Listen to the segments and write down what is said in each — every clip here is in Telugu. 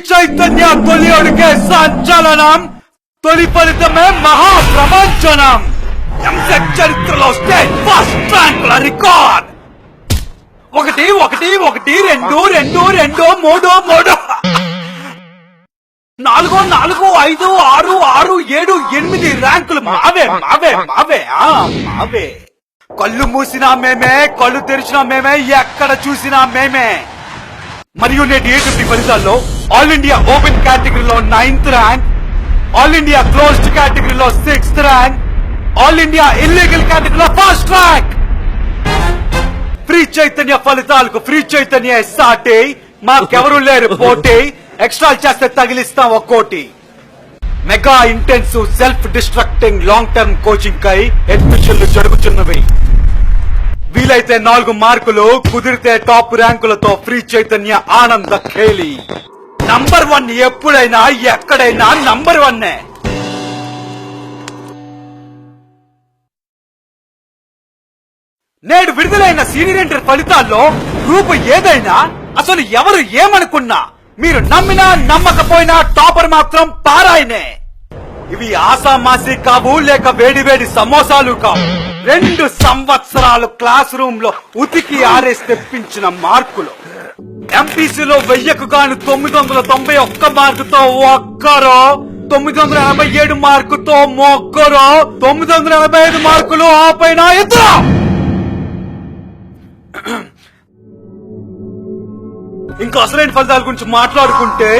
చైతన్య తొలి అడుగే సంచలనం, తొలి ఫలితమే మహాప్రపంచనం. ఎంసెట్ చరిత్రలో స్టేట్ ఫస్ట్ ర్యాంకుల రికార్డ్. 1 1 1 2 2 2 3 3 4 4 5 6 6 7 8 ర్యాంకులు మావే మావే మావే మావే. కళ్ళు మూసినా మేమే, కళ్ళు తెరిచినా మేమే, ఎక్కడ చూసినా మేమే. మరియు నేటి A50 ఫలితాల్లో ఆల్ ఇండియా ఓపెన్ కేటగిరీలో 9th rank, all India closed కేటగిరీలో 6th rank, all India illegal కేటగిరీలో 1st ర్యాంక్. ఫ్రీ చైతన్య ఫలితాలకు ఫ్రీ చైతన్య సాటి, మాకెవరూ లేరు పోటీ. ఎక్స్ట్రా చేస్తే తగిలిస్తాం 1 కోటి. Mega intensive self destructing long term coaching కై అడ్మిషన్లు జరుగుతున్నవి. వీలైతే 4 మార్కులు, కుదిరితే టాప్ ర్యాంకులతో ఫ్రీ చైతన్య ఆనంద ఖేలి. నంబర్ 1 ఎప్పుడైనా ఎక్కడైనా నంబర్ 1. నేడు విడుదలైన సీనియర్ ఇంటర్ ఫలితాల్లో గ్రూప్ ఏదైనా, అసలు ఎవరు ఏమనుకున్నా, మీరు నమ్మినా నమ్మకపోయినా టాపర్ మాత్రం పారాయనే. ఇవి ఆసామాసి కావు, లేక వేడి వేడి సమోసాలు కావు. 2 సంవత్సరాలు క్లాస్ రూమ్ లో ఉతికి ఆరేసి తెప్పించిన మార్కులు. ఎంపీసీలో 1000కు గాను 991 మార్కుతో ఒక్కరో, 987 మార్కుతో మొక్కరో, 985 మార్కులు ఆ పైన ఇద్దరు. ఇంకా అసలైన ఫలితాల గురించి మాట్లాడుకుంటే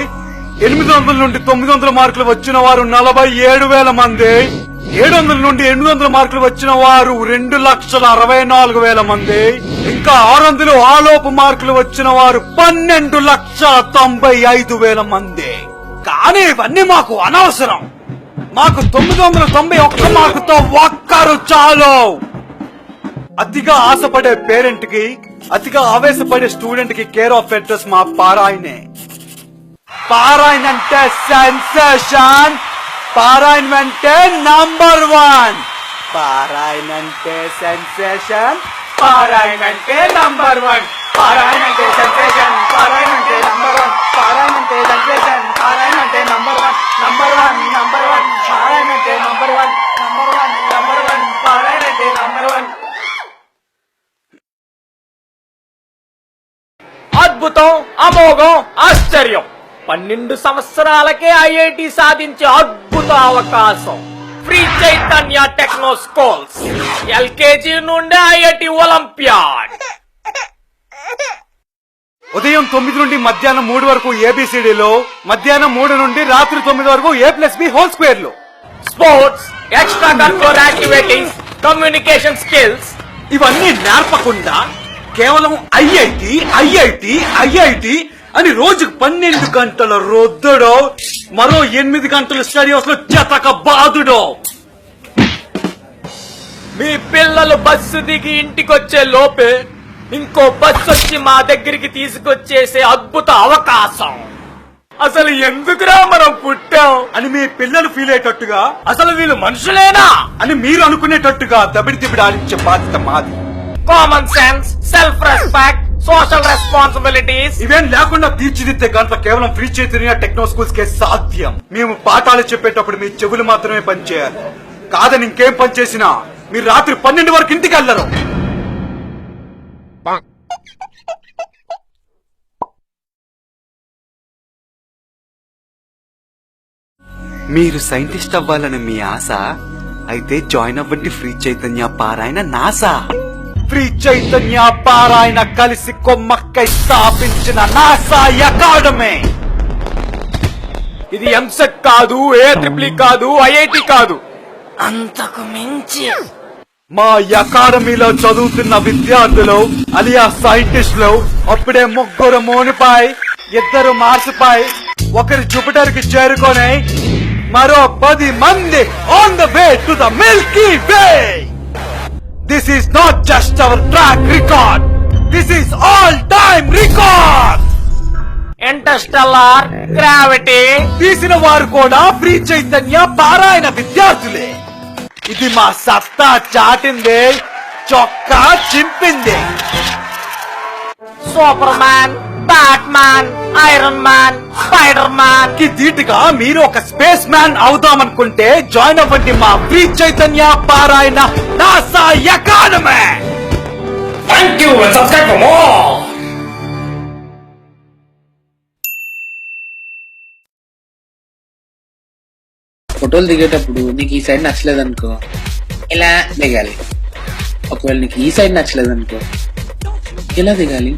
800 నుండి 900 మార్కులు వచ్చిన వారు 47,000 మంది, 700 నుండి 800 మార్కులు వచ్చిన వారు 2,64,000 మంది, ఇంకా 600 ఆలోపు మార్కులు వచ్చిన వారు 12,95,000 మంది. కానీ ఇవన్నీ మాకు అనవసరం. మాకు 991 మార్కుతో ఒక్కరు చాలు. అతిగా ఆశపడే పేరెంట్ కి, అతిగా ఆవేశపడే స్టూడెంట్ కి కేర్ ఆఫ్ అడ్రస్ మా పారాయణే. పారాయణ అంటే సెన్సేషన్, పారాయణ అంటే నంబర్ 1. పారాయణ అంటే సెన్సేషన్, పారాయణ అంటే నంబర్ 1. పారాయణ అంటే సెన్సేషన్, పారాయణ అంటే నంబర్ 1. పారాయణ అంటే సెన్సేషన్, పారాయణ అంటే నంబర్ 1. నంబర్ 1 నంబర్ 1, పారాయణ అంటే నంబర్ 1. నంబర్ 1 నంబర్ 1, పారాయణ అంటే నంబర్ 1. అద్భుతం, అమోఘం, ఆశ్చర్యం. 12 సంవత్సరాలకే ఐఐటి సాధించే అద్భుత అవకాశం. Free Chaitanya techno schools, LKG నుండి ఐఐటి ఒలింపియాడ్. ఉదయం 9 నుండి మధ్యాహ్నం 3 వరకు ఏబిసిడిలో, మధ్యాహ్నం 3 నుండి రాత్రి 9 వరకు A+B² లో. Sports, extra curricular activities, communication skills ఇవన్నీ నేర్పకుండా కేవలం ఐఐటి ఐఐటి ఐఐటి అని రోజుకు 12 గంటల రొద్దుడో, మరో 8 గంటల స్టడీ హౌస్ లో చెతక బాదుడో. మీ పిల్లలు బస్సు దిగి ఇంటికొచ్చే లోపే ఇంకో బస్సు వచ్చి మా దగ్గరికి తీసుకొచ్చేసే అద్భుత అవకాశం. అసలు ఎందుకురా మనం పుట్టాం అని మీ పిల్లలు ఫీల్ అయ్యేటట్టుగా, అసలు వీళ్ళు మనుషులేనా అని మీరు అనుకునేటట్టుగా దబిడి దిబిడి ఆడించే బాధ్యత మాది. Common sense, self respect, social responsibilities ఇవేం లేకుండా తీర్చిదిద్దే గంట కేవలం ఫ్రీ చైతన్య టెక్నో స్కూల్స్ కే సాధ్యం. మేము పాఠాలు చెప్పేటప్పుడు మీ చెవులు మాత్రమే పనిచేయాలి. కాదని ఇంకేం పనిచేసినా మీరు రాత్రి 12 వరకు ఇంటికి వెళ్లరు. మీరు సైంటిస్ట్ అవ్వాలని మీ ఆశ అయితే జాయిన్ అవ్వండి ఫ్రీ చైతన్య పారాయణ నాసా. ఫ్రీ చైతన్య పారాయణ కలిసి కొమ్మక్కై స్థాపించిన నాసా అకాడమీ. ఇది ఎంసెట్ కాదు, AEEE కాదు, ఐఐటి కాదు, అంతకు మించి. మా అకాడమీలో చదువుతున్న విద్యార్థులు అలియా సైంటిస్టులు అప్పుడే 3 మూన్పై, 2 మార్స్పై, 1 జూపిటర్ కి చేరుకొని మరో 10 మంది on the way to the Milky way. This is not just our track record. This is all-time record. Interstellar, gravity. తీసిన వారు కూడా శ్రీ చైతన్య పారాయణ విద్యార్థులే. ఇది మా సత్తా చాటిందే, చొక్కా చింపింది. Superman, batman, iron man, spiderman. కి ధీటుగా మీరు ఒక స్పేస్ మ్యాన్ అవుదామనుకుంటే జాయిన్ అవ్వండి మా శ్రీ చైతన్య పారాయణ NASA academy. Thank you, subscribe for more. ఫోటోలు దిగేటప్పుడు నీకు ఈ సైడ్ నచ్చలేదు అనుకో, ఇలా దిగాలి. ఒకవేళ నీకు ఈ సైడ్ నచ్చలేదు అనుకో, ఇలా దిగాలి.